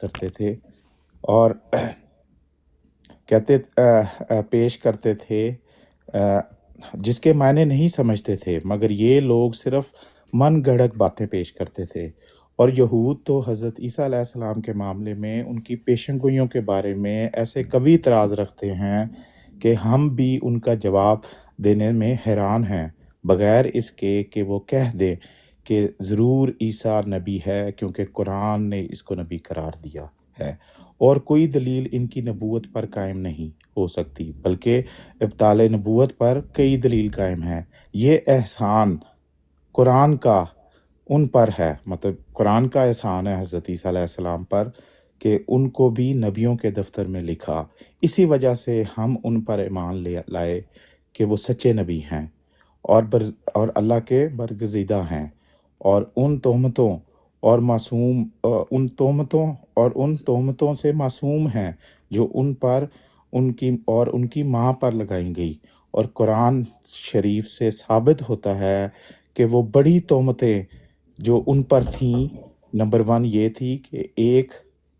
کرتے تھے اور پیش کرتے تھے جس کے معنی نہیں سمجھتے تھے، مگر یہ لوگ صرف من گھڑت باتیں پیش کرتے تھے۔ اور یہود تو حضرت عیسیٰ علیہ السلام کے معاملے میں ان کی پیشن گوئیوں کے بارے میں ایسے قوی اعتراض رکھتے ہیں کہ ہم بھی ان کا جواب دینے میں حیران ہیں، بغیر اس کے کہ وہ کہہ دیں کہ ضرور عیسیٰ نبی ہے، کیونکہ قرآن نے اس کو نبی قرار دیا ہے، اور کوئی دلیل ان کی نبوت پر قائم نہیں ہو سکتی، بلکہ ابطال نبوت پر کئی دلیل قائم ہیں۔ یہ احسان قرآن کا ان پر ہے، مطلب قرآن کا احسان ہے حضرت عیسیٰ علیہ السلام پر کہ ان کو بھی نبیوں کے دفتر میں لکھا۔ اسی وجہ سے ہم ان پر ایمان لائے کہ وہ سچے نبی ہیں اور اللہ کے برگزیدہ ہیں، اور ان تہمتوں اور ان تہمتوں سے معصوم ہیں جو ان پر ان کی ماں پر لگائی گئی۔ اور قرآن شریف سے ثابت ہوتا ہے کہ وہ بڑی تہمتیں جو ان پر تھیں، نمبر 1 یہ تھی کہ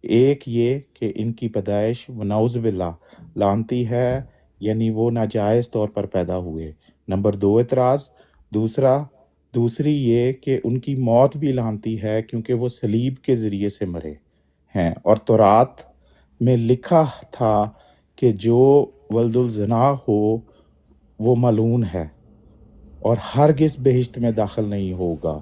ایک یہ کہ ان کی پیدائش ونعوذ باللہ لعنتی ہے، یعنی وہ ناجائز طور پر پیدا ہوئے۔ نمبر 2 اعتراض، دوسری یہ کہ ان کی موت بھی لعنتی ہے کیونکہ وہ صلیب کے ذریعے سے مرے ہیں، اور تورات میں لکھا تھا کہ جو ولد الزنا ہو وہ ملعون ہے اور ہرگز بہشت میں داخل نہیں ہوگا،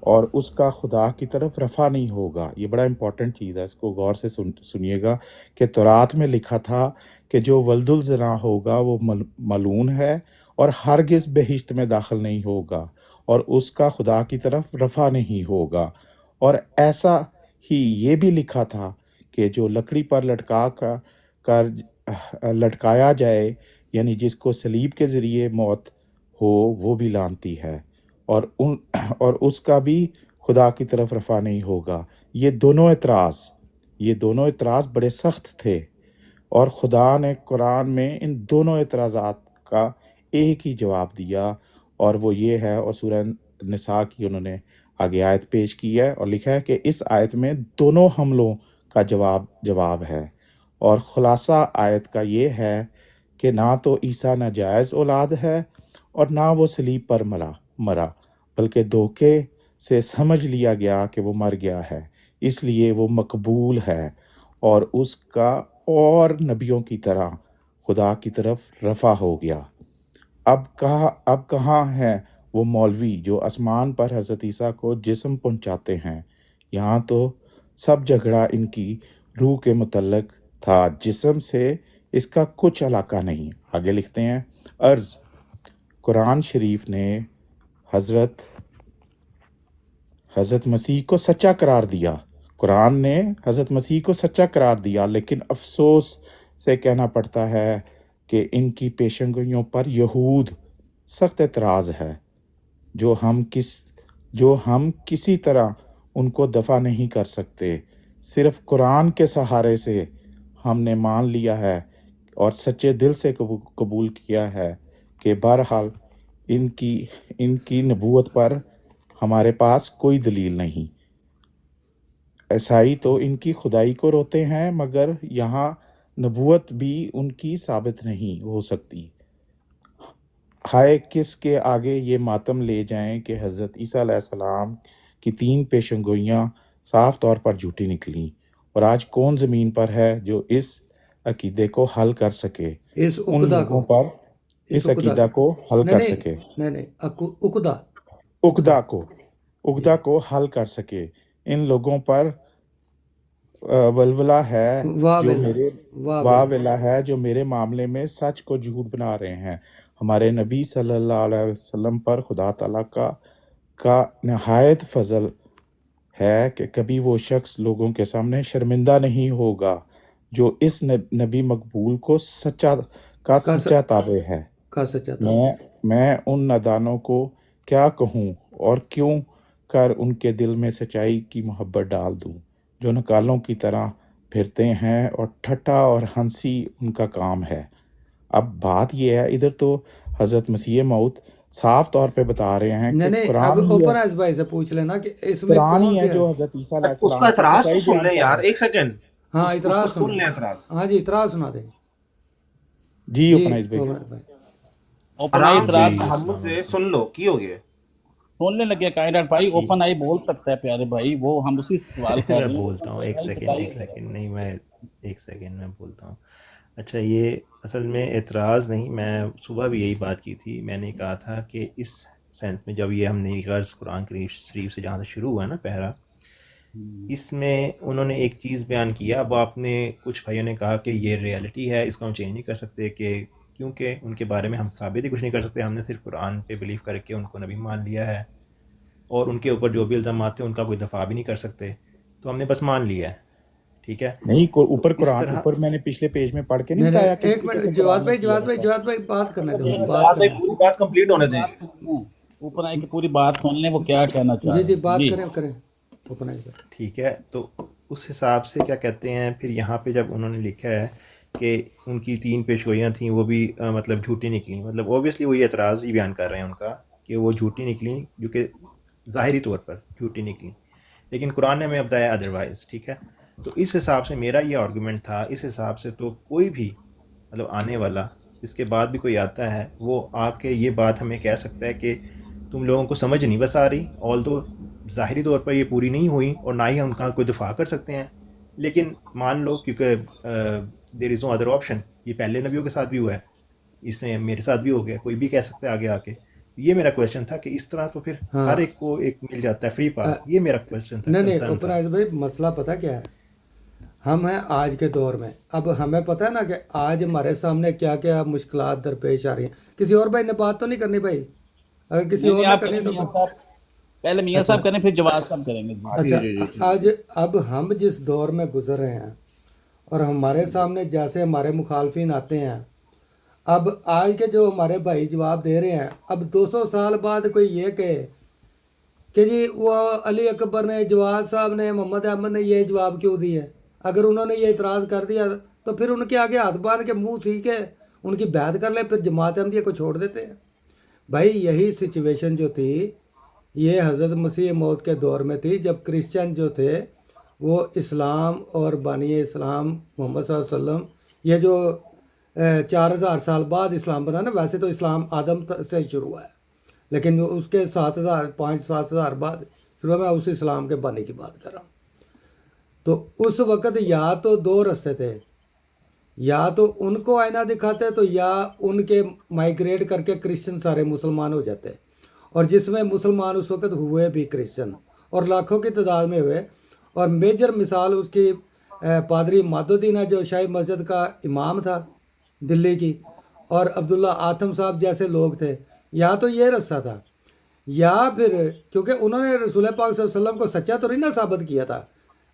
اور اس کا خدا کی طرف رفع نہیں ہوگا۔ یہ بڑا امپورٹنٹ چیز ہے، اس کو غور سے سنیے گا کہ تورات میں لکھا تھا کہ جو ولد الزنا ہوگا وہ ملعون ہے اور ہرگز بہشت میں داخل نہیں ہوگا، اور اس کا خدا کی طرف رفع نہیں ہوگا۔ اور ایسا ہی یہ بھی لکھا تھا کہ جو لکڑی پر لٹکایا جائے، یعنی جس کو صلیب کے ذریعے موت ہو، وہ بھی لعنتی ہے، اور اس کا بھی خدا کی طرف رفع نہیں ہوگا۔ یہ دونوں اعتراض بڑے سخت تھے، اور خدا نے قرآن میں ان دونوں اعتراضات کا ایک ہی جواب دیا، اور وہ یہ ہے، اور سورہ نساء کی انہوں نے آگے آیت پیش کی ہے اور لکھا ہے کہ اس آیت میں دونوں حملوں کا جواب ہے، اور خلاصہ آیت کا یہ ہے کہ نہ تو عیسیٰ ناجائز اولاد ہے اور نہ وہ صلیب پر مرا، بلکہ دھوکے سے سمجھ لیا گیا کہ وہ مر گیا ہے، اس لیے وہ مقبول ہے، اور اس کا اور نبیوں کی طرح خدا کی طرف رفع ہو گیا۔ اب کہاں ہیں وہ مولوی جو آسمان پر حضرت عیسیٰ کو جسم پہنچاتے ہیں؟ یہاں تو سب جھگڑا ان کی روح کے متعلق تھا، جسم سے اس کا کچھ علاقہ نہیں۔ آگے لکھتے ہیں، عرض قرآن شریف نے حضرت مسیح کو سچا قرار دیا، لیکن افسوس سے کہنا پڑتا ہے کہ ان کی پیشن گوئیوں پر یہود سخت اعتراض ہے، جو ہم کسی طرح ان کو دفع نہیں کر سکتے۔ صرف قرآن کے سہارے سے ہم نے مان لیا ہے اور سچے دل سے قبول کیا ہے کہ بہرحال ان کی نبوت پر ہمارے پاس کوئی دلیل نہیں۔ عیسائی تو ان کی خدائی کو روتے ہیں، مگر یہاں نبوت بھی ان کی ثابت نہیں ہو سکتی۔ ہائے کس کے آگے یہ ماتم لے جائیں کہ حضرت عیسیٰ علیہ السلام کی 3 پیشن گوئیاں صاف طور پر جھوٹی نکلیں، اور آج کون زمین پر ہے جو اس عقیدے کو حل کر سکے، ان لوگوں پر اس عقیدہ کو حل کر سکے، عقدہ کو حل کر سکے۔ ان لوگوں پر ولولہ ہے جو میرے معاملے میں سچ کو جھوٹ بنا رہے ہیں۔ ہمارے نبی صلی اللہ علیہ وسلم پر خدا تعالیٰ کا نہایت فضل ہے کہ کبھی وہ شخص لوگوں کے سامنے شرمندہ نہیں ہوگا جو اس نبی مقبول کو سچا تابع ہے۔ میں ان نادانوں کو کیا کہوں اور کیوں کر ان کے دل میں سچائی کی محبت ڈال دوں، جو نکالوں کی طرح پھرتے ہیں اور ٹھٹا اور ہنسی ان کا کام ہے۔ اب بات یہ ہے، ادھر تو حضرت مسیح موعود صاف طور پہ بتا رہے ہیں نہیں کہ نہیں، اب قرآن ہی اوپن ہے، ایز بھائی سے پوچھ لینا کہ اس میں قرآن کون ہی ہے سے جو حضرت عیسیٰ علیہ اس کا السلام سے اعتراض تو سچائی سن بیان لیں کر یار، رہا ہے۔ ایک سیکنڈ، ہاں اس کو اعتراض سن سنا لیں دیں، اعتراض۔ ہاں جی اعتراض سنا دیں جی جی اوپنائز بھائی۔ اوپن بھائی۔ اوپن آئی آرام سے اعتراض جی محمد السلام سے علیکم۔ سن لو، کی ہو گیا؟ بولنے لگے کائنات بھائی، جی اوپن آئی بول سکتا ہے پیارے بھائی، وہ ہم اسی سوال کر میں رہے ہیں، بولتا اوپن ہوں، آئی ایک بھائی سیکنڈ بتائیے ایک کیا سیکنڈ نہیں، میں ایک سیکنڈ میں بولتا ہوں۔ اچھا، یہ اصل میں اعتراض نہیں، میں صبح بھی یہی بات کی تھی، میں نے کہا تھا کہ اس سینس میں جب یہ ہم نے غرض قرآن شریف سے جہاں سے شروع ہوا ہے نا پہرا، اس میں انہوں نے ایک چیز بیان کیا، اب آپ نے کچھ بھائیوں نے کہا کہ یہ ریئلٹی ہے، اس کو ہم چینج نہیں کر سکتے، کہ کیونکہ ان کے بارے میں ہم ثابت ہی کچھ نہیں کر سکتے، ہم نے صرف قرآن پہ بلیو کر کے ان کو نبی مان لیا ہے، اور ان کے اوپر جو بھی الزامات تھے ان کا کوئی دفاع بھی نہیں کر سکتے، تو ہم نے بس مان لیا ہے، ٹھیک ہے۔ نہیں تو اوپر اس قرآن، طرح اوپر میں نے پچھلے پیج میں پڑھ کے نہیں نہیں نہیں بتایا کس ایک طریقے سے منٹ، قرآن جواد نے بھائی کیا جواد بھائی بتا۔ جواد بھائی بات کرنے دو، میری بات بات کریں پوری بات کمپلیٹ ہونے دیں۔ بات سنیں، اوپن آئی کی پوری بات سن لیں وہ کیا کہنا چاہ جی رہے جی ہیں۔ بات جی کریں کریں اوپن ایز بھائی۔ ٹھیک ہے، تو اس حساب سے کیا کہتے ہیں، پھر یہاں پہ جب انہوں نے لکھا ہے کہ ان کی 3 پیشگوئیاں تھیں وہ بھی مطلب جھوٹی نکلیں، مطلب اوبیسلی وہ یہ اعتراض ہی بیان کر رہے ہیں ان کا کہ وہ جھوٹی نکلیں، جو کہ ظاہری طور پر جھوٹی نکلیں، لیکن قرآن نے ہمیں بتایا ادروائز، ٹھیک ہے۔ تو اس حساب سے میرا یہ آرگومنٹ تھا، اس حساب سے تو کوئی بھی مطلب آنے والا، اس کے بعد بھی کوئی آتا ہے، وہ آ کے یہ بات ہمیں کہہ سکتا ہے کہ تم لوگوں کو سمجھ نہیں بس آ رہی، آل دو ظاہری طور پر یہ پوری نہیں ہوئی اور نہ ہی ہم کا کوئی دفاع کر سکتے ہیں، لیکن مان لو کیونکہ دیر از نو ادر آپشن، یہ پہلے نبیوں کے ساتھ بھی ہوا ہے، اس میں میرے ساتھ بھی ہو گیا، کوئی بھی کہہ سکتا ہے آگے آ کے۔ یہ میرا کویشچن تھا کہ اس طرح تو پھر ہاں ہر ایک کو ایک مل جاتا ہے فری پاس، یہ میرا کویشچن تھا، نہیں نہیں کنسرن اوپن تھا۔ ایز بھائی، مسئلہ پتہ کیا ہے، ہم ہیں آج کے دور میں، اب ہمیں پتہ ہے نا کہ آج ہمارے سامنے کیا کیا مشکلات درپیش آ رہی ہیں۔ کسی اور بھائی نے بات تو نہیں کرنی بھائی؟ اگر کسی نہیں اور نہیں، نے آپ کرنی کریں تو میاں صاحب، پہلے میاں اچھا صاحب کریں پھر جواد صاحب کریں گے۔ جی اچھا، جی آج اب ہم جس دور میں گزر رہے ہیں اور ہمارے سامنے جیسے ہمارے مخالفین آتے ہیں، اب آج کے جو ہمارے بھائی جواب دے رہے ہیں، اب 200 سال بعد کوئی یہ کہے کہ جی وہ علی اکبر نے، جواد صاحب نے، محمد احمد نے یہ جواب کیوں دی ہے، اگر انہوں نے یہ اعتراض کر دیا تو پھر ان کے آگے ہاتھ باندھ کے منہ ٹھیک ہے ان کی بیعت کر لیں، پھر جماعت احمدیہ کو چھوڑ دیتے ہیں۔ بھائی یہی سچویشن جو تھی یہ حضرت مسیح موعود کے دور میں تھی، جب کرسچن جو تھے وہ اسلام اور بانی اسلام محمد صلی اللہ علیہ وسلم، یہ جو 4000 سال بعد اسلام بنا نا، ویسے تو اسلام آدم سے شروع ہوا ہے، لیکن اس کے 7,000 بعد شروع میں اس اسلام کے بانی کی بات کر رہا ہوں۔ تو اس وقت یا تو 2 رستے تھے، یا تو ان کو آئینہ دکھاتے تو یا ان کے مائگریٹ کر کے کرسچن سارے مسلمان ہو جاتے، اور جس میں مسلمان اس وقت ہوئے بھی کرسچن اور لاکھوں کی تعداد میں ہوئے، اور میجر مثال اس کی پادری ماد الدین ہے جو شاہی مسجد کا امام تھا دلی کی، اور عبداللہ آتم صاحب جیسے لوگ تھے۔ یا تو یہ رستہ تھا، یا پھر کیونکہ انہوں نے رسول پاک صلی اللہ علیہ وسلم کو سچا تو نہیں نا ثابت کیا تھا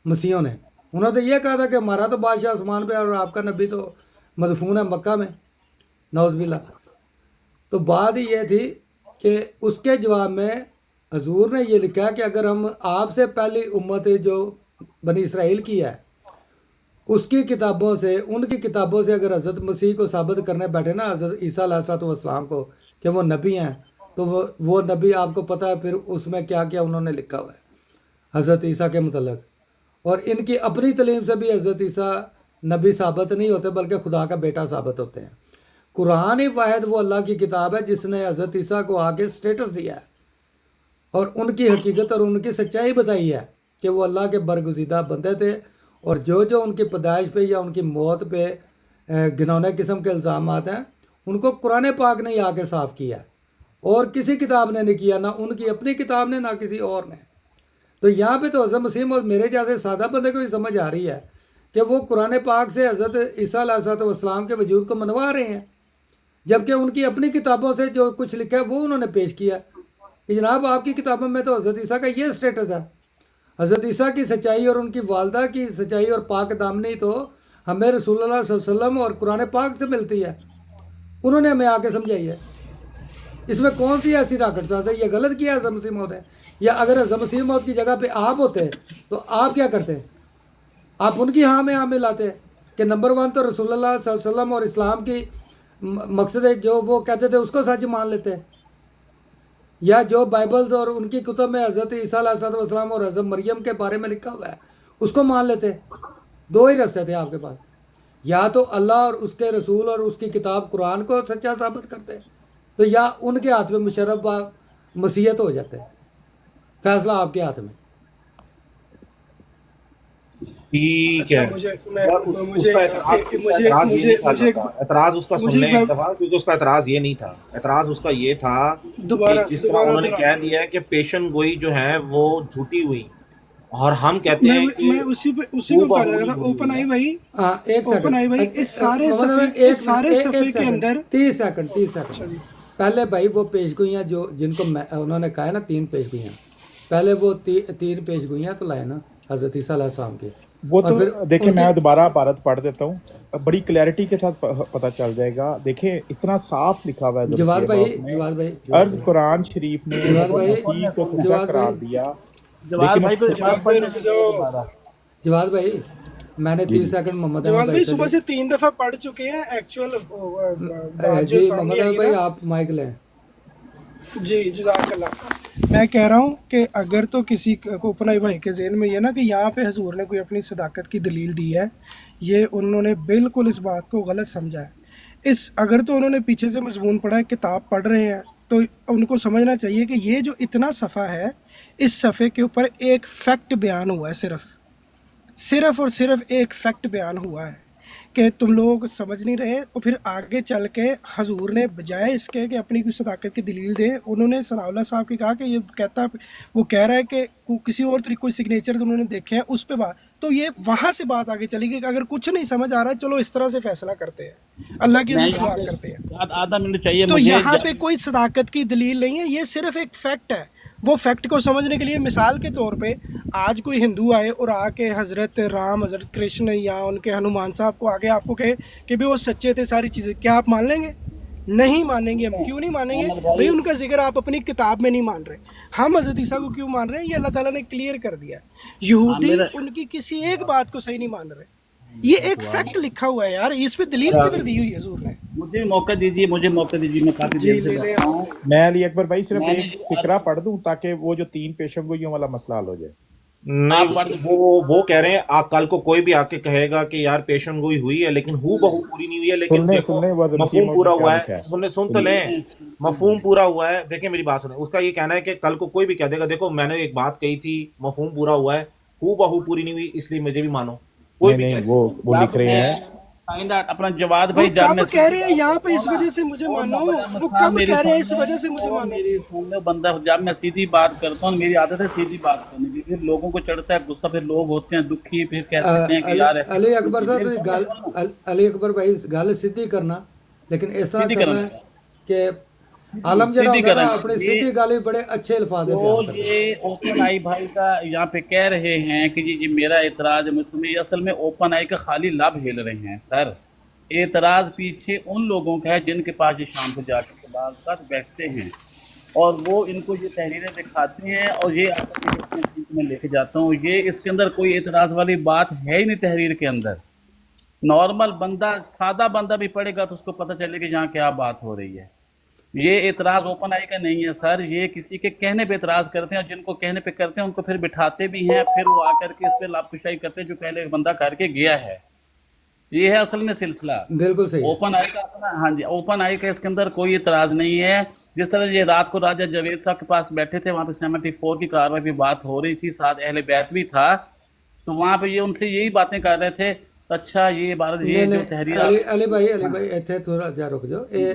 مسیحوں نے، انہوں نے یہ کہا تھا کہ ہمارا تو بادشاہ آسمان پہ اور آپ کا نبی تو مدفون ہے مکہ میں، نعوذ باللہ۔ تو بات یہ تھی کہ اس کے جواب میں حضور نے یہ لکھا کہ اگر ہم آپ سے پہلی امت جو بنی اسرائیل کی ہے اس کی کتابوں سے، ان کی کتابوں سے اگر حضرت مسیح کو ثابت کرنے بیٹھے نا، حضرت عیسیٰ علیہ السلام کو کہ وہ نبی ہیں، تو وہ نبی آپ کو پتہ ہے پھر اس میں کیا کیا انہوں نے لکھا ہوا ہے حضرت عیسیٰ کے متعلق، اور ان کی اپنی تعلیم سے بھی حضرت عیسیٰ نبی ثابت نہیں ہوتے بلکہ خدا کا بیٹا ثابت ہوتے ہیں۔ قرآن ہی واحد وہ اللہ کی کتاب ہے جس نے حضرت عیسیٰ کو آگے سٹیٹس دیا ہے اور ان کی حقیقت اور ان کی سچائی بتائی ہے کہ وہ اللہ کے برگزیدہ بندے تھے، اور جو ان کی پیدائش پہ یا ان کی موت پہ گھنونے قسم کے الزامات ہیں ان کو قرآن پاک نے ہی آ کے صاف کیا، اور کسی کتاب نے نہیں کیا، نہ ان کی اپنی کتاب نے نہ کسی اور نے۔ تو یہاں پہ تو حضرت مسیح اور میرے جیسے سادہ بندے کو یہ سمجھ آ رہی ہے کہ وہ قرآن پاک سے حضرت عیسیٰ علیہ السلام کے وجود کو منوا رہے ہیں، جبکہ ان کی اپنی کتابوں سے جو کچھ لکھا ہے وہ انہوں نے پیش کیا کہ جناب آپ کی کتابوں میں تو حضرت عیسیٰ کا یہ سٹیٹس ہے۔ حضرت عیسیٰ کی سچائی اور ان کی والدہ کی سچائی اور پاک دامنی تو ہمیں رسول اللہ صلی اللہ علیہ وسلم اور قرآن پاک سے ملتی ہے، انہوں نے ہمیں آ کے سمجھائی ہے۔ اس میں کون سی ایسی راکٹ ساز ہے؟ یہ غلط کیا حضرت مسیح موعود ہے؟ یا اگر حضرت مسیح موعود کی جگہ پہ آپ ہوتے تو آپ کیا کرتے؟ آپ ان کی ہاں میں ہاں میں لاتے کہ نمبر 1 تو رسول اللہ صلی اللہ علیہ وسلم اور اسلام کی مقصد جو وہ کہتے تھے اس کو سچ مان لیتے، یا جو بائبلز اور ان کی کتب میں حضرت عیسیٰ علیہ السلام اور حضرت مریم کے بارے میں لکھا ہوا ہے اس کو مان لیتے. دو ہی رستے تھے آپ کے پاس, یا تو اللہ اور اس کے رسول اور اس کی کتاب قرآن کو سچا ثابت کرتے, تو یا ان کے ہاتھ میں مشرف مسیحیت ہو جاتے. فیصلہ آپ کے ہاتھ میں. ٹھیک اچھا ہے. مجھے اعتراض اس کا سن لیں ایک دفعہ, کیونکہ اس کا اعتراض یہ نہیں تھا. اعتراض اس کا یہ تھا کہ جس طرح انہوں نے کہہ دیا ہے کہ پیشن گوئی جو ہے وہ جھوٹی ہوئی, اور ہم کہتے ہیں کہ میں اسی کو کہنے لگا تھا. اوپن آئی بھائی, ایک اوپن آئی بھائی, اس سارے صفحے کے اندر 30 سیکنڈ پہلے بھائی وہ پیش گوئیاں جو جن کو انہوں نے کہا ہے نا 3 پیش گوئیاں, پہلے وہ 3 پیش گوئیاں تو لائے نا حضرت عیسیٰ علیہ السلام کے. وہ تو دیکھیں میں دوبارہ عبارت پڑھ دیتا ہوں, بڑی کلیئرٹی کے ساتھ پتہ چل جائے گا. دیکھیں اتنا صاف لکھا ہوا ہے جواد بھائی عرض قرآن شریف نے مسیح کو سچا قرار دیا. جواد بھائی میں نے 30 سیکنڈ محمد جواد بھائی صبح سے 3 دفعہ پڑھ چکے ہیں ایکچوئل. جی محمد احمد بھائی آپ مائک لیں. جی جزاک اللہ. میں کہہ رہا ہوں کہ اگر تو کسی کو اوپن آئی بھائی کے ذہن میں یہ نا کہ یہاں پہ حضور نے کوئی اپنی صداقت کی دلیل دی ہے, یہ انہوں نے بالکل اس بات کو غلط سمجھا ہے. اگر تو انہوں نے پیچھے سے مضمون پڑھا ہے, کتاب پڑھ رہے ہیں, تو ان کو سمجھنا چاہیے کہ یہ جو اتنا صفحہ ہے, اس صفحے کے اوپر ایک فیکٹ بیان ہوا ہے. صرف اور صرف ایک فیکٹ بیان ہوا ہے کہ تم لوگ سمجھ نہیں رہے. اور پھر آگے چل کے حضور نے بجائے اس کے کہ اپنی کوئی صداقت کی دلیل دے, انہوں نے ثناء اللہ صاحب کی کہا کہ یہ وہ کہہ رہا ہے کہ کسی اور طریقے کوئی سگنیچر انہوں نے دیکھے ہیں اس پہ بات, تو یہ وہاں سے بات آگے چلی گئی کہ اگر کچھ نہیں سمجھ آ رہا ہے چلو اس طرح سے فیصلہ کرتے ہیں, اللہ کی دعا کرتے ہیں. آدھا منٹ چاہیے تو مجھے. یہاں پہ کوئی صداقت کی دلیل نہیں ہے, یہ صرف ایک فیکٹ ہے. وہ فیکٹ کو سمجھنے کے لیے مثال کے طور پہ آج کوئی ہندو آئے اور آ کے حضرت رام, حضرت کرشن یا ان کے ہنومان صاحب کو آگے آپ کو کہے کہ بھی وہ سچے تھے ساری چیزیں, کیا آپ مان لیں گے؟ نہیں مانیں گے. ہم کیوں نہیں مانیں گے بھائی؟ ان کا ذکر آپ اپنی کتاب میں نہیں مان رہے. ہم حضرت عیسیٰ کو کیوں مان رہے ہیں؟ یہ اللہ تعالیٰ نے کلیئر کر دیا ہے. یہودی ان کی کسی ایک بات کو صحیح نہیں مان رہے. یہ ایک فیکٹ لکھا ہوا ہے یار, اس پہ دلیل کدھر دی ہوئی ہے حضور نے؟ مجھے موقع دیجیے, میں کافی دیر سے بیٹھا ہوں. میں علی اکبر بھائی صرف ایک فقرہ پڑھ دوں تاکہ وہ جو 3 پیشن گوئیوں والا مسئلہ حل ہو جائے. نہیں, وہ کہہ رہے ہیں کل کو کوئی بھی آ کے کہے گا کہ یار پیشن گوئی ہوئی ہے لیکن ہو بہو پوری نہیں ہوئی ہے, لیکن مفہوم پورا ہوا ہے. سن تو لیں, مفہوم پورا ہوا ہے. دیکھیں میری بات سنیں, اس کا یہ کہنا ہے کہ کل کو کوئی بھی کہہ دے گا دیکھو میں نے ایک بات کہی تھی, مفہوم پورا ہوا ہے, ہو بہو پوری نہیں ہوئی اس لیے مجھے بھی مانو. کوئی بھی وہ لکھ رہے ہیں اپنا جواد بھائی کب کہہ رہے ہیں یہاں پہ اس وجہ سے مجھے مانو, وہ کب کہہ رہے ہیں اس وجہ سے مجھے مانو؟ میری سننے بندہ, جب میں سیدھی بات کرتا ہوں, میری عادت ہے سیدھی بات کرنے کی, پھر لوگوں کو چڑھتا ہے غصہ, پھر لوگ ہوتے ہیں دکھی, پھر کہتے ہیں کہ یار علی اکبر صاحب علی اکبر بھائی گل سیدھی کرنا, لیکن اس طرح کرنا ہے کہ عالم جڑا ہوتا ہے نا اپنی سیدھی گل بھی بڑے اچھے الفاظ میں بیان کرتا ہے. یہ اوپن آئی بھائی کا یہاں پہ کہہ رہے ہیں کہ جی میرا اعتراض ہے, اصل میں اوپن آئی کا خالی لب ہل رہے ہیں سر. اعتراض پیچھے ان لوگوں کا ہے جن کے پاس یہ شام کو جا کے بعض تک بیٹھتے ہیں اور وہ ان کو یہ تحریریں دکھاتے ہیں اور یہ میں لے کے جاتا ہوں. یہ اس کے اندر کوئی اعتراض والی بات ہے ہی نہیں تحریر کے اندر. نارمل بندہ, سادہ بندہ بھی پڑھے گا تو اس کو پتہ چلے کہ یہاں کیا بات ہو رہی ہے. یہ اعتراض اوپن آئی کا نہیں ہے سر, یہ کسی کے کہنے پہ اعتراض کرتے ہیں, اور جن کو کہنے پہ کرتے ہیں ان کو پھر بٹھاتے بھی ہیں, پھر وہ آ کر کے اس پہ لاب کشائی کرتے ہیں جو پہلے بندہ کر کے گیا ہے. یہ ہے اصل میں سلسلہ. بالکل صحیح. اوپن آئی کا اپنا, ہاں جی, اوپن آئی کا اس کے اندر کوئی اعتراض نہیں ہے. جس طرح یہ رات کو راجہ جاوید صاحب کے پاس بیٹھے تھے, وہاں پہ 74 کی کاروائی پہ بات ہو رہی تھی, ساتھ اہل بیت بھی تھا, تو وہاں پہ یہ ان سے یہی باتیں کر رہے تھے. اچھا یہ عبارت یہ جو تحریر علی بھائی ਇੱਥੇ ਥੋੜਾ ਜਿਹਾ ਰੁਕ ਜਾਓ. ਇਹ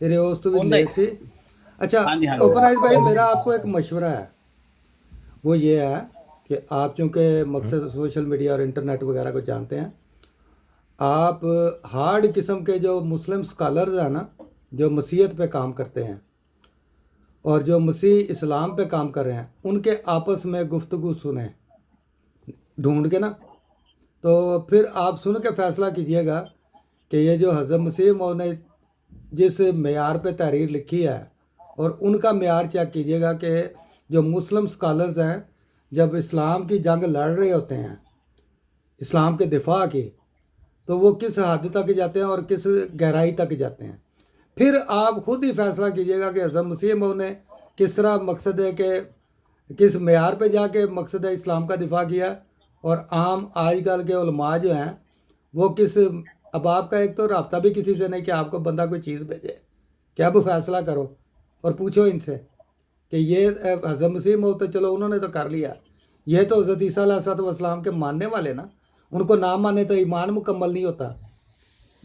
ਇਹ ਉਸ ਤੋਂ ਵੀ ਲੇਟ ਸੀ. اچھا اوپن بھائی میرا آپ کو ایک مشورہ ہے, وہ یہ ہے کہ آپ چونکہ مقصد سوشل میڈیا اور انٹرنیٹ وغیرہ کو جانتے ہیں, آپ ہارڈ قسم کے جو مسلم اسکالرز ہیں نا, جو مسیحیت پہ کام کرتے ہیں اور جو مسیح اسلام پہ کام کر رہے ہیں, ان کے آپس میں گفتگو سنیں ڈھونڈ کے نا, تو پھر آپ سن کے فیصلہ کیجئے گا کہ یہ جو حضرت مسیح موعود نے جس معیار پہ تحریر لکھی ہے اور ان کا معیار چیک کیجئے گا کہ جو مسلم اسکالرز ہیں جب اسلام کی جنگ لڑ رہے ہوتے ہیں, اسلام کے دفاع کی, تو وہ کس حد تک جاتے ہیں اور کس گہرائی تک جاتے ہیں. پھر آپ خود ہی فیصلہ کیجیے گا کہ حضرت مسیح موعود نے کس طرح مقصد ہے کہ کس معیار پہ جا کے مقصد اسلام کا دفاع کیا، اور عام آج کل کے علماء جو ہیں وہ کس، اب آپ کا ایک تو رابطہ بھی کسی سے نہیں کہ آپ کو بندہ کوئی چیز بھیجے کہ اب فیصلہ کرو اور پوچھو ان سے کہ یہ حضرت مسیح موعود تو چلو انہوں نے تو کر لیا، یہ تو حضرت عیسیٰ علیہ السلام کے ماننے والے نا، ان کو نہ مانے تو ایمان مکمل نہیں ہوتا۔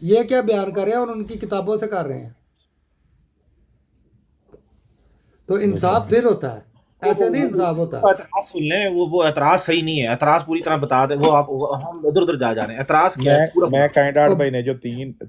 یہ کیا بیان کر رہے ہیں اور ان کی کتابوں سے کر رہے ہیں، تو انصاف پھر ہوتا ہے، ایسے نہیں انصاف ہوتا۔ اعتراض سن لیں، وہ اعتراض صحیح نہیں ہے، اعتراض پوری طرح بتا دیں، وہ آپ ہم ادھر ادھر جا رہے ہیں۔ اعتراض کیا ہے پورا؟ میں کائنڈ آرٹ بھائی نے جو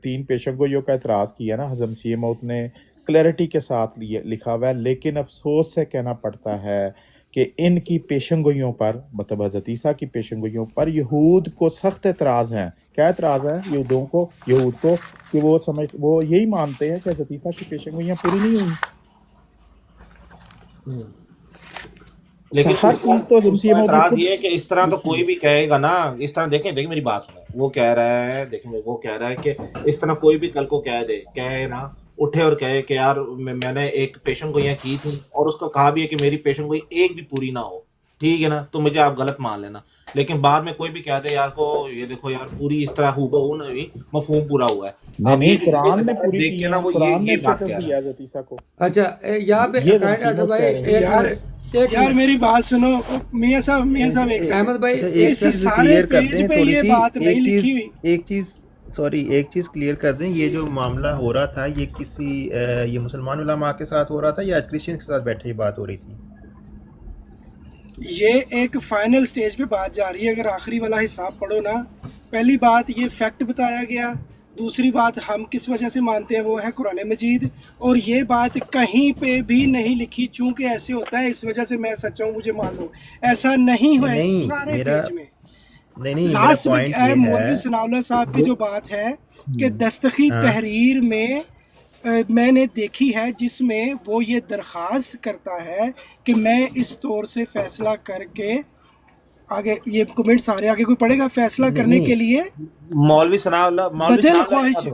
تین پیشن گوئیوں کا اعتراض کیا نا، حضرت مسیح موعود نے کلیئرٹی کے ساتھ لکھا ہوا ہے، لیکن افسوس سے کہنا پڑتا ہے کہ ان کی پیشن گوئیوں پر، مطلب حضرت عیسیٰ کی پیشن گوئیوں پر یہود کو سخت اعتراض ہیں۔ کیا اعتراض ہے یہود کو کہ وہ یہی مانتے ہیں کہ حضرت عیسیٰ کی پیشن گوئیاں پوری نہیں ہوئی، لیکن ہر چیز تو حضرت مسیح موعود اعتراض یہ ہے کہ اس طرح تو کوئی بھی کہے گا نا، اس طرح دیکھیں میری بات سنیں، وہ کہہ رہا ہے کہ اس طرح کوئی بھی کل کو کہے نا، اٹھے اور کہے کہ یار میں نے ایک پیشن گوئیاں کی تھی اور اس کو کہا بھی ہے کہ میری پیشن گوئی ایک بھی پوری نہ ہو، ٹھیک ہے نا، تو مجھے آپ غلط مان لینا، لیکن بعد میں کوئی بھی کہتے ہیں یار کو یہ دیکھو یار پوری اس طرح ہو نہیں، مفہوم پورا ہوا ہے، نہیں، قرآن نے پوری دیکھ کی کے ہے، نا وہ قرآن نے یہ بات اسٹیٹس کہہ دیا حضرت عیسیٰ کو۔ اچھا یہاں پہ یہ کائنڈ آرٹ بھائی یار میری بات سنو میاں صاحب ایک سیکنڈ۔ احمد بھائی ایک چیز کلیئر کر دیں تھوڑی سی، ایک چیز کلیئر کر دیں، یہ جو معاملہ ہو رہا تھا یہ مسلمان علماء کے ساتھ ہو رہا تھا یا کرسچن کے ساتھ بیٹھے بات ہو رہی تھی؟ یہ ایک فائنل سٹیج پہ بات جا رہی ہے، اگر آخری والا حساب پڑھو نا، پہلی بات یہ فیکٹ بتایا گیا، دوسری بات ہم کس وجہ سے مانتے ہیں وہ ہے قرآن مجید، اور یہ بات کہیں پہ بھی نہیں لکھی چونکہ ایسے ہوتا ہے اس وجہ سے میں سچا ہوں مجھے مان لو، ایسا نہیں ہوا ہے سارے پیج میں۔ لاسٹ میں مولوی ثناء اللہ صاحب کی جو بات ہے کہ دستخط تحریر میں نے دیکھی ہے جس میں وہ یہ درخواست کرتا ہے کہ میں اس طور سے فیصلہ کر کے آگے، یہ کمنٹ سارے آگے کوئی پڑھے گا، فیصلہ کرنے کے لیے مولوی ثناء اللہ بدل خواہش،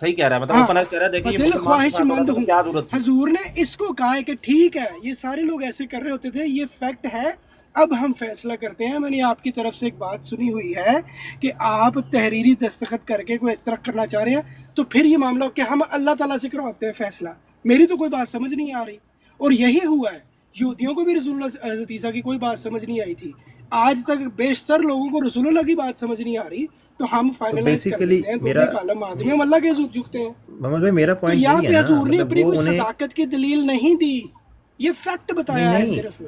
صحیح کہہ رہا ہے، مطلب بدل خواہش مند ہوں۔ حضور نے اس کو کہا ہے کہ ٹھیک ہے یہ سارے لوگ ایسے کر رہے ہوتے تھے، یہ فیکٹ ہے، اب ہم فیصلہ کرتے ہیں۔ میں نے آپ کی طرف سے ایک بات سنی ہوئی ہے کہ آپ تحریری دستخط کر کے کوئی اس طرح کرنا چاہ رہے ہیں، تو پھر یہ معاملہ کہ ہم اللہ تعالیٰ سے کرواتے ہیں فیصلہ، میری تو کوئی بات سمجھ نہیں آ رہی، اور یہی ہوا ہے۔ یہودیوں کو بھی رسول اللہ حضرت عیسیٰ کی کوئی بات سمجھ نہیں آئی تھی، آج تک بیشتر لوگوں کو رسول اللہ کی بات سمجھ نہیں آ رہی، تو ہم فائنلائز کر لیتے ہیں دونوں کالم آدمی، ہم اللہ کے حضور جھکتے ہیں۔ محمد بھائی میرا پوائنٹ یہاں یہ پہ ہے حضور نے نا، اپنی کوئی صداقت کی دلیل نہیں دی، یہ فیکٹ بتایا ہے صرف۔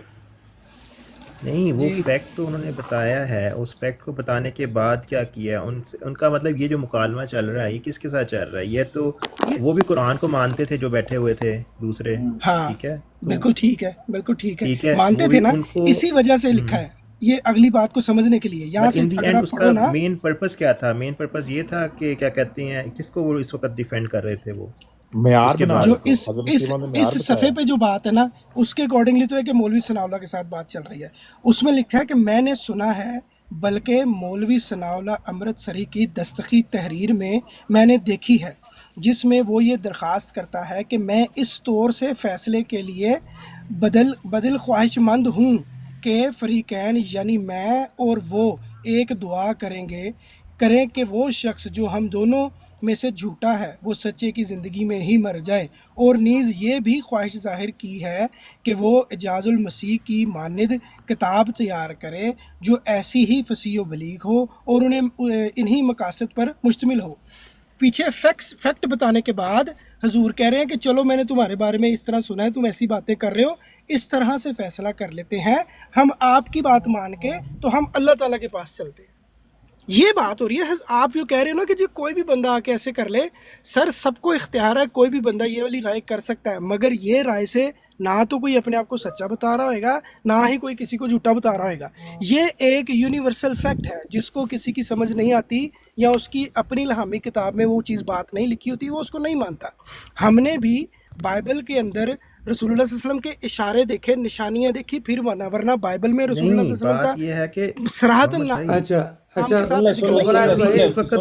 نہیں، وہ فیکٹ انہوں نے بتایا ہے، اس فیکٹ کو بتانے کے بعد کیا کیا ان کا مطلب یہ جو مکالمہ چل رہا ہے یہ کس کے ساتھ چل رہا ہے؟ یہ تو وہ بھی قرآن کو مانتے تھے جو بیٹھے ہوئے تھے دوسرے، ہاں ٹھیک ہے، بالکل ٹھیک ہے، بالکل ٹھیک ہے، مانتے تھے نا، اسی وجہ سے لکھا ہے یہ اگلی بات کو سمجھنے کے لیے۔ یہاں سے اگر اس کا مین پرپس کیا تھا؟ مین پرپس یہ تھا کہ کیا کہتے ہیں، کس کو وہ اس وقت ڈیفینڈ کر رہے تھے؟ وہ جو اس صفحے پہ جو بات ہے نا اس کے اکارڈنگلی تو ہے کہ مولوی ثناء اللہ کے ساتھ بات چل رہی ہے، اس میں لکھا ہے کہ میں نے سنا ہے، بلکہ مولوی ثناء اللہ امرتسری کی دستخط تحریر میں نے دیکھی ہے جس میں وہ یہ درخواست کرتا ہے کہ میں اس طور سے فیصلے کے لیے بدل خواہش مند ہوں کہ فریقین یعنی میں اور وہ ایک دعا کریں کہ وہ شخص جو ہم دونوں میں سے جھوٹا ہے وہ سچے کی زندگی میں ہی مر جائے، اور نیز یہ بھی خواہش ظاہر کی ہے کہ وہ اعجاز المسیح کی مانند کتاب تیار کرے جو ایسی ہی فصیح و بلیغ ہو اور انہی مقاصد پر مشتمل ہو۔ پیچھے فیکٹ بتانے کے بعد حضور کہہ رہے ہیں کہ چلو میں نے تمہارے بارے میں اس طرح سنا ہے، تم ایسی باتیں کر رہے ہو، اس طرح سے فیصلہ کر لیتے ہیں، ہم آپ کی بات مان کے تو ہم اللہ تعالیٰ کے پاس چلتے ہیں۔ یہ بات ہو رہی ہے۔ آپ یوں کہہ رہے ہیں نا کہ جی کوئی بھی بندہ آ کے ایسے کر لے، سر سب کو اختیار ہے، کوئی بھی بندہ یہ والی رائے کر سکتا ہے، مگر یہ رائے سے نہ تو کوئی اپنے آپ کو سچا بتا رہا ہوئے گا، نہ ہی کوئی کسی کو جھوٹا بتا رہا ہوئے گا۔ یہ ایک یونیورسل فیکٹ ہے، جس کو کسی کی سمجھ نہیں آتی یا اس کی اپنی الہامی کتاب میں وہ چیز بات نہیں لکھی ہوتی، وہ اس کو نہیں مانتا۔ ہم نے بھی بائبل کے اندر رسول اللہ صلی اللہ علیہ وسلم کے اشارے دیکھے، نشانیاں دیکھی، پھر ورنہ بائبل میں رسول اللہ صلی اللہ علیہ وسلم کا یہ ہے کہ اچھا اس وقت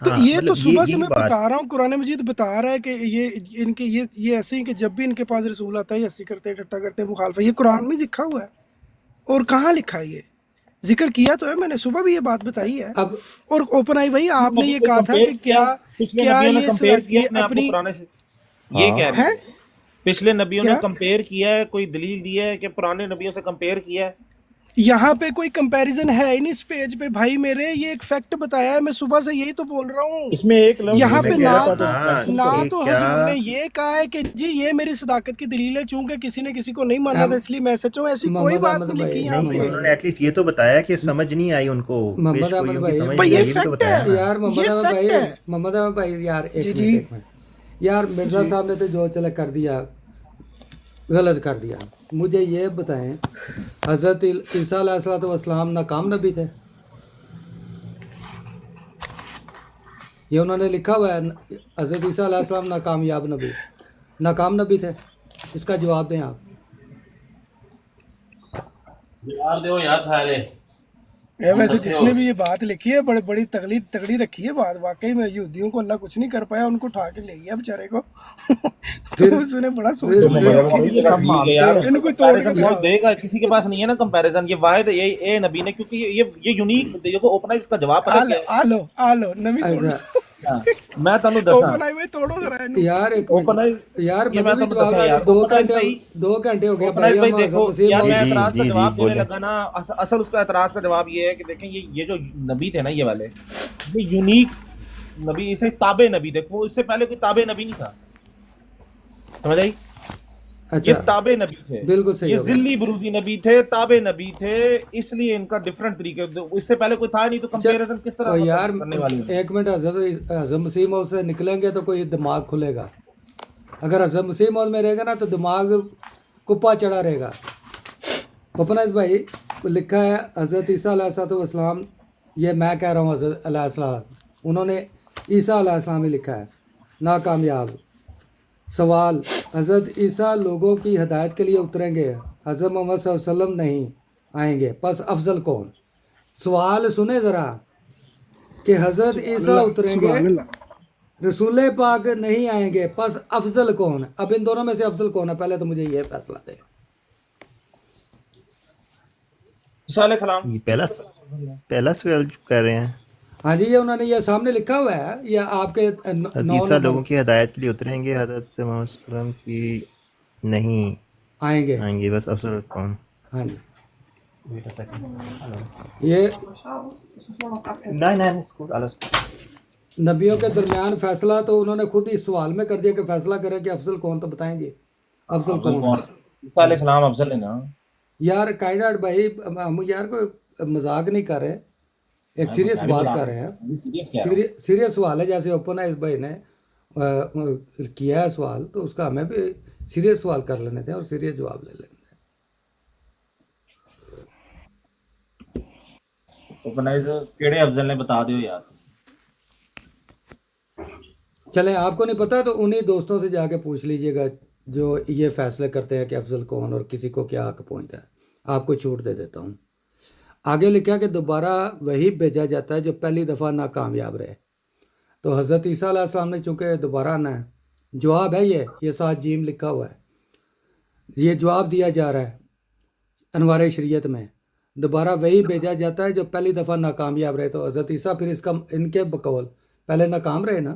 تو ہاں یہ تو مطلب صبح سے یہی میں بات بتا رہا ہوں، قرآن مجید بتا رہا ہے کہ یہ ان کے یہ ایسے ہیں کہ جب بھی ان کے پاس رسول آتا ہے یہ ہنسی کرتے ہیں، ٹٹا کرتے ہیں، مخالفت. یہ قرآن میں لکھا ہوا ہے. اور کہاں لکھا ہے؟ یہ ذکر کیا تو ہے، میں نے صبح بھی یہ بات بتائی ہے. اب اور اوپن آئی بھائی آپ نے نبی یہ کو کہا تھا کمپیئر کہ کیا، کیا پچھلے کیا نبیوں نے یہ کمپیئر کیا یہ اپنے آپ کو اپنی پرانے سے، یہ کہہ رہے ہے ہیں پچھلے نبیوں نے کیا کمپیئر کیا ہے، کوئی دلیل دی ہے کہ پرانے نبیوں سے کمپیئر کیا ہے؟ یہاں پہ کوئی کمپیریزن ہے ہی نہیں اس پیج پہ بھائی میرے. یہ ایک فیکٹ بتایا ہے، میں صبح سے یہی تو بول رہا ہوں. اس میں ایک لفظ یہاں وہی بھی پہ میں نہیں کہہ نہ رہا آتا ہوں تو تو نا مینشن نہ کرو. کہ تو کیا حضور نے یہ کہا ہے کہ جی یہ میری صداقت کی دلیل ہے، چونکہ کسی نے کسی کو نہیں مانا تھا اس لیے میں سچ ہوں. ایسی کوئی محمد بات احمد نہیں بھائی، لکھی یہاں نہیں، پہ. انہوں نے ایٹ لیسٹ یہ تو بتایا کہ سمجھ نہیں آئی ان کو، محمد پیش احمد گوئیوں کی بھائی، سمجھ بھائی نہیں یہ آئی، یہ بھی تو فیکٹ بتایا ہے، نا. یار محمد یہ احمد فیکٹ بھائی، ہے. محمد احمد بھائی یار جی ایک جی منٹ ایک منٹ. یار مرزا جی صاحب نے تو جو چلے کر دیا، غلط کر دیا. مجھے یہ بتائیں، حضرت عیسیٰ علیہ الصلوۃ والسلام ناکام نبی تھے؟ یہ انہوں نے لکھا ہوا ہے، حضرت عیسیٰ علیہ السلام ناکام نبی تھے. اس کا جواب دیں آپ. یار دیو یار سارے ہم ویسے سچے جس ہو نے بھی یہ بات لکھی ہے بڑی تگڑی رکھی ہے بات. واقعی میں یہودیوں کو اللہ کچھ نہیں کر پایا، ان کو اٹھا کے لے گیا بیچارے کو. پھر تو اس نے بڑا سوچ پھر تو سمجھ محمد کے احمد لکھی بھائی ہے. یہ سب ٹھیک ہے مانتے یار، ہیں. ان کو توڑ کے کمپیریزن دکھاؤ. کون دے گا؟ کسی کے پاس نہیں ہے نا کمپیریزن. یہ واحد یہ نبی نے، کیونکہ یہ یونیک دیکھو اوپنائز کا جواب پتہ کیا ہے؟ آ لو نمی سن اچھا لو. ہاں، میں تمہیں دساں اوپن آئی ہوئے توڑو ذرا انہوں. یار ایک منٹ، اوپنائز، یار یہ مجھے میں بھی تمہیں جواب دساں نہ یار. دے. اوپنائز بھائی، 2 گھنٹے ہو گئے بھائی. اوپنائز بھائی ہم دیکھو مسیح یار، جی میں موعود اعتراض کا جی جی جواب دینے بولیں. لگا نا. اصل اس کا اعتراض کا جواب یہ ہے کہ دیکھیں یہ جو نبی تھے نا، یہ والے یہ یونیک نبی، اسے تابع نبی تھے. وہ اس سے پہلے کوئی تابع نبی نہیں تھا، سمجھ آئی؟ یہ اچھا تابع نبی تھے، بالکل صحیح یہ ہو گیا. ذلی بروزی نبی تھے، تابع نبی تھے. اس لیے ان کا ڈفرنٹ طریقے، اس سے پہلے کوئی تھا نہیں، تو کمپیریزن کس طرح اور یار مطلب کرنے والی ہے؟ ایک منٹ، حضرت مسیح موعود سے نکلیں گے تو کوئی دماغ کھلے گا. اگر حضرت مسیح موعود میں رہے گا نا تو دماغ کپا چڑھا رہے گا. پپناز بھائی لکھا ہے حضرت عیسیٰ علیہ الصلوۃ والسلام، یہ میں کہہ رہا ہوں حضرت علیہ السلام، انہوں نے عیسیٰ علیہ السلام ہی لکھا ہے. ناکامیاب. سوال، حضرت عیسیٰ لوگوں کی ہدایت کے لیے اتریں گے، حضرت محمد صلی اللہ علیہ وسلم نہیں آئیں گے، پس افضل کون؟ سوال سنیں ذرا کہ حضرت عیسیٰ اتریں گے، سبحان اللہ. رسول پاک نہیں آئیں گے، پس افضل کون؟ اب ان دونوں میں سے افضل کون ہے؟ پہلے تو مجھے یہ فیصلہ دے. عیسیٰ علیہ السلام. یہ پہلا سوال کر رہے ہیں. ہاں جی، یہ انہوں نے یہ سامنے لکھا ہوا ہے، یہ آپ کے حضرت 9 عیسیٰ نمبر لوگوں کی ہدایت کے لیے اتریں گے، حضرت محمد صلی اللہ علیہ وسلم کی نہیں آئیں گے. آئیں گے، بس افضل کون. ہاں جی، یہ نبیوں کے درمیان فیصلہ تو انہوں نے خود ہی سوال میں کر دیا کہ فیصلہ کریں کہ افضل کون، تو بتائیں جی افضل کون. عیسیٰ علیہ السلام افضل ہے نا. یار کائنات بھائی، ہم یار کوئی مذاق نہیں کر رہے، ایک سیریس بات کر رہے ہیں. سیریس سوال ہے، جیسے اوپن ہے اس بھائی نے کیا ہے سوال، تو اس کا ہمیں بھی سیریس سوال کر لینے تھے اور سیریس جواب لے لینے تھے. کیڑے افضل نے بتا دیو یار. چلیں آپ کو نہیں پتا تو انہی دوستوں سے جا کے پوچھ لیجئے گا جو یہ فیصلے کرتے ہیں کہ افضل کون اور کسی کو کیا حق پہنچتا ہے. آپ کو چھوٹ دے دیتا ہوں. آگے لکھا کہ دوبارہ وہی بھیجا جاتا ہے جو پہلی دفعہ ناکامیاب رہے. تو حضرت عیسیٰ علیہ السلام نے چونکہ دوبارہ آنا ہے، جواب ہے یہ 7 جیم لکھا ہوا ہے، یہ جواب دیا جا رہا ہے انوار شریعت میں. دوبارہ وہی بھیجا جاتا ہے جو پہلی دفعہ ناکامیاب رہے. تو حضرت عیسیٰ پھر ان کے بقول پہلے ناکام رہے نا.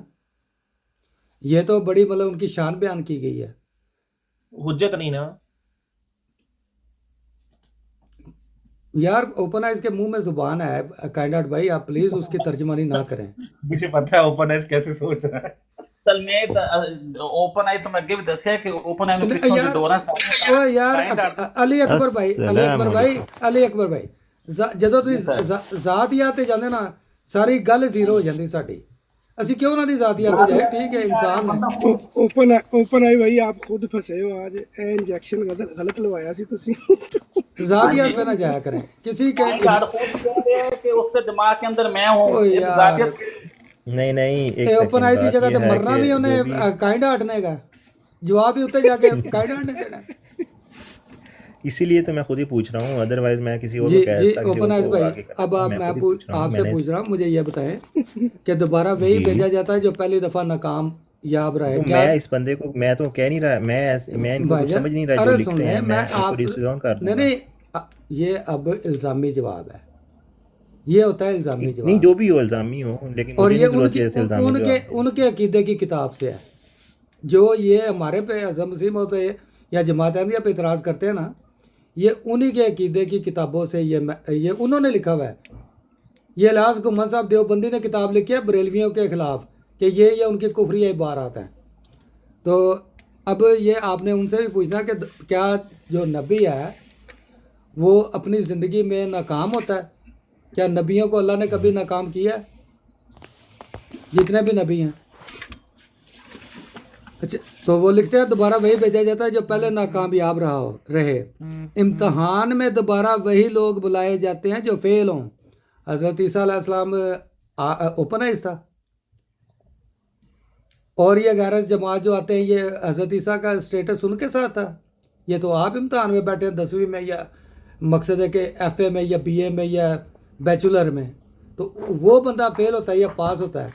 یہ تو بڑی مطلب ان کی شان بیان کی گئی ہے. حجت نہیں نا یار اوپن آئز کے منہ میں زبان ہے کائنات بھائی، آپ پلیز اس کی ترجمانی نہ کریں. مجھے پتا ہے اوپن ایس کیسے سوچ رہا ہے. اصل میں اوپن آئی تو میں اگے بھی دسیا کہ اوپن آئی پچھوں یار ڈورا او یار علی اکبر بھائی، علی اکبر بھائی جدو تھی ذات یاد تے جاندے نا ساری گل زیرو ہو جاندی ساڈی. اسی کیوں نہ دی ذات یاد تے جائے؟ ٹھیک ہے انسان ہے. اوپن آئی بھائی آپ خود پھنسے ہو آج. انجیکشن غلط لوایا سی تسی. ذات یاد پہ نہ جایا کریں کسی کے. کہ اس کے دماغ کے اندر میں ہوں. او یار نہیں ایک اوپن آئی دی جگہ تے مرنا بھی جو انہیں کائنڈا ہٹنے گا، جواب بھی اتنے جا کے کائنڈا ہٹنے دینا. اسی لیے تو میں خود ہی پوچھ رہا ہوں, ادروائز میں کسی اور کو جی کہہ جی دیتا کسی اوپن اور آئز کو بھائی, آگے کرتا. اب میں میں خود ہی پوچھ رہا ہوں. آپ میں سے نے پوچھ رہا ہوں, مجھے یہ بتائیں کہ دوبارہ وہی جی بھیجا جاتا ہے جو پہلی دفعہ ناکام یاب رہے تو کیا؟ میں اس بندے کو, میں تو کہہ نہیں رہا, میں ان کو بھائی کچھ جان سمجھ نہیں رہا جو ارے لکھ سن رہے لیں, ہیں, میں میں ان کو آپ ڈسکاؤن کر دوں گا. نہیں, یہ اب الزامی جواب ہے, یہ ہوتا ہے الزامی نہیں جواب. جو بھی ہو الزامی ہو, لیکن اور مجھے یہ نہیں ضرورت کہ ایسے الزامی جواب دیں. ان کے عقیدے کی کتاب سے ہے, جو یہ ہمارے پہ اعظم مسیم پہ یا جماعت احمدیہ پہ اعتراض کرتے ہیں نا, یہ انہی کے عقیدے کی کتابوں سے یہ انہوں نے لکھا ہوا ہے. یہ الہاظ گمن صاحب دیوبندی نے کتاب لکھی ہے بریلویوں کے خلاف کہ یہ ان کی کفری عبارات ہیں. تو اب یہ آپ نے ان سے بھی پوچھنا کہ کیا جو نبی ہے وہ اپنی زندگی میں ناکام ہوتا ہے؟ کیا نبیوں کو اللہ نے کبھی ناکام کیا ہے؟ جتنے بھی نبی ہیں. اچھا, تو وہ لکھتے ہیں دوبارہ وہی بھیجا جاتا ہے جو پہلے ناکامیاب رہے. امتحان میں دوبارہ وہی لوگ بلائے جاتے ہیں جو فیل ہوں. حضرت عیسیٰ علیہ السلام اوپن آئز تھا, اور یہ غیرت جماعت جو آتے ہیں یہ حضرت عیسیٰ کا اسٹیٹس ان کے ساتھ تھا. یہ تو آپ امتحان میں بیٹھے ہیں 10ویں میں, یا مقصد ہے کہ ایف اے میں یا بی اے میں یا بیچولر میں, تو وہ بندہ فیل ہوتا ہے یا پاس ہوتا ہے.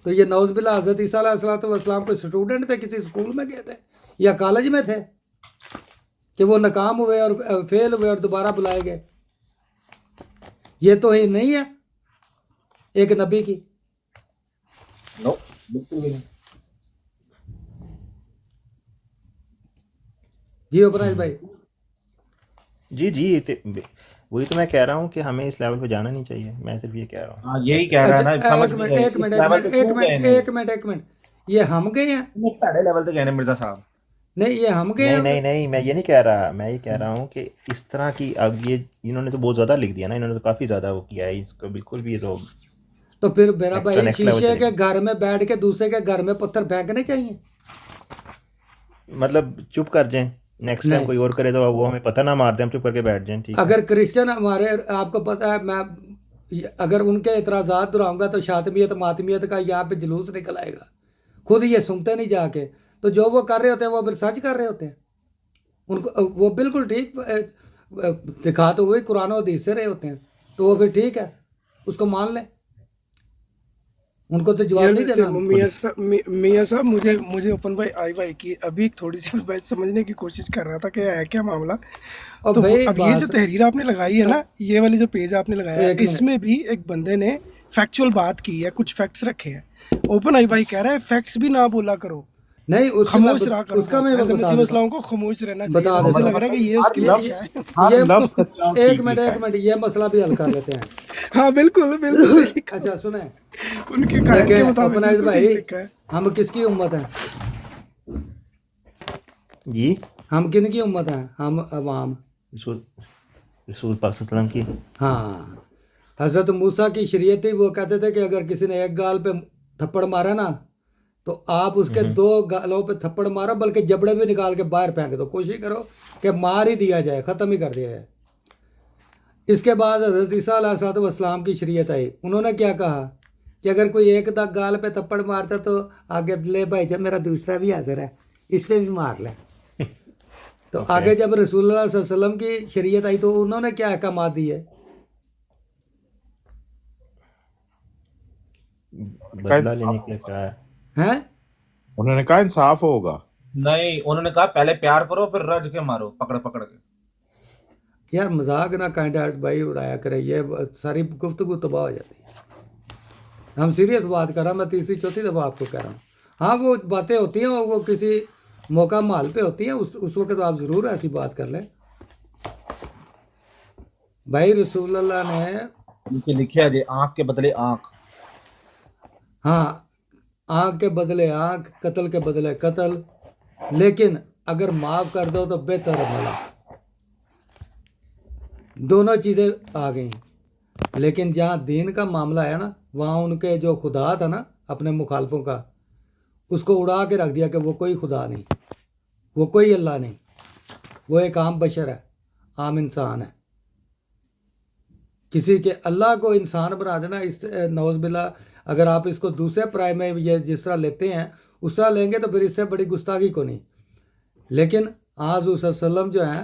تو یہ نعوذ باللہ حضرت عیسیٰ علیہ السلام کوئی اسٹوڈنٹ تھے, کسی اسکول میں گئے تھے یا کالج میں تھے کہ وہ ناکام ہوئے اور فیل ہوئے اور دوبارہ بلائے گئے؟ یہ تو ہی نہیں ہے ایک نبی کی. نو بالکل بھی نہیں. جی اوپنائز بھائی. جی وہی تو میں کہہ رہا ہوں کہ ہمیں اس لیول پہ جانا نہیں چاہیے, میں صرف یہ کہہ رہا ہوں. ہاں یہی کہہ رہا ہے نا, سمجھ نہیں رہے ایک منٹ, یہ ہم گئے ہیں پہلے لیول تک گئے ہیں مرزا صاحب. نہیں, یہ ہم گئے ہیں. نہیں میں یہ نہیں کہہ رہا, میں یہ کہہ رہا ہوں کہ اس طرح کی, اب یہ انہوں نے تو بہت زیادہ لکھ دیا نا, انہوں نے تو کافی زیادہ وہ کیا ہے اس کو, بالکل بھی لوگ. تو پھر میرا بھائی next level شیشے چلے کے گھر میں بیٹھ کے دوسرے کے گھر میں پتھر پھینکنے چاہیے. مطلب چپ کر جائیں, نیکسٹ ٹائم کوئی اور کرے تو وہ ہمیں پتہ نہ مار دیں, ہم چپ کر کے بیٹھ جائیں. ٹھیک ہے, اگر کرسچن ہمارے, آپ کو پتہ ہے, میں اگر ان کے اعتراضات دہراؤں گا تو شاطمیت ماتمیت کا یہاں پہ جلوس نکل آئے گا. خود یہ سنتے نہیں جا کے, تو جو وہ کر رہے ہوتے ہیں وہ پھر سچ کر رہے ہوتے ہیں. ان کو وہ بالکل ٹھیک دکھا تو وہی قرآن و حدیث سے رہے ہوتے ہیں, تو وہ پھر ٹھیک ہے, اس کو مان لیں. ان کو تو جواب نہیں دینا. میاں صاحب مجھے اوپن بھائی کی ابھی تھوڑی سی میں سمجھنے کی کوشش کر رہا تھا کہ ہے کیا معاملہ. تو اب یہ جو تحریر آپ نے لگائی ہے نا, یہ والی جو پیج آپ نے لگایا ہے, اس میں بھی ایک بندے نے فیکچوئل بات کی ہے, کچھ فیکٹس رکھے ہیں. اوپن بھائی کہہ رہا ہے فیکٹس بھی نہ بولا کرو, نہیں خاموش رہا کرو. اس کا میں مسئلوں کو خاموش رہنا چاہیے. مجھے لگ رہا ہے کہ یہ اس کی ایک منٹ یہ مسئلہ بھی حل کر لیتے ہیں. ہاں بالکل. اچھا سنیں, ان کے قائد کے مطابق بھائی, ہم کس کی امت ہیں؟ جی ہم کن کی امت ہیں؟ ہم عوام رسول پاک صلی اللہ علیہ وسلم کی. ہاں, حضرت موسیٰ کی شریعت ہی وہ کہتے تھے کہ اگر کسی نے ایک گال پہ تھپڑ مارا نا, تو آپ اس کے 2 گالوں پہ تھپڑ مارو, بلکہ جبڑے بھی نکال کے باہر پھینک دو, کوشش کرو کہ مار ہی دیا جائے, ختم ہی کر دیا جائے. اس کے بعد حضرت عیسیٰ علیہ السلام کی شریعت آئی. انہوں نے کیا کہا کہ اگر کوئی ایک گال پہ تھپڑ مارتا تو آگے لے بھائی جب میرا دوسرا بھی حاضر ہے, اس پہ بھی مار لے. تو آگے جب رسول اللہ صلی اللہ علیہ وسلم کی شریعت آئی تو انہوں نے کیا احکامات دیے؟ بدلہ لینے کے لیے کہا ہے. انہوں نے کہا انصاف ہوگا. نہیں, انہوں نے کہا پہلے پیار کرو پھر رج کے مارو, پکڑ کے. یار مذاق نہ کینڈیڈیٹ بھائی اڑایا کرے, یہ ساری گفتگو تباہ ہو جاتی ہے. ہم سیریس بات کر رہا ہوں, میں تیسری چوتھی دفعہ آپ کو کہہ رہا ہوں. ہاں وہ باتیں ہوتی ہیں, وہ کسی موقع محل پہ ہوتی ہیں, اس وقت تو آپ ضرور ایسی بات کر لیں. بھائی رسول اللہ نے لکھا جی آنکھ کے بدلے آنکھ. ہاں, آنکھ کے بدلے آنکھ, قتل کے بدلے قتل, لیکن اگر معاف کر دو تو بہتر بھلا. دونوں چیزیں آ گئیں. لیکن جہاں دین کا معاملہ ہے نا, وہاں ان کے جو خدا تھا نا اپنے مخالفوں کا, اس کو اڑا کے رکھ دیا کہ وہ کوئی خدا نہیں, وہ کوئی اللہ نہیں, وہ ایک عام بشر ہے, عام انسان ہے. کسی کے اللہ کو انسان بنا دینا, اس نعوذ باللہ, اگر آپ اس کو دوسرے پرائے میں یہ جس طرح لیتے ہیں اس طرح لیں گے تو پھر اس سے بڑی گستاخی کو نہیں. لیکن آج اس وسلم جو ہیں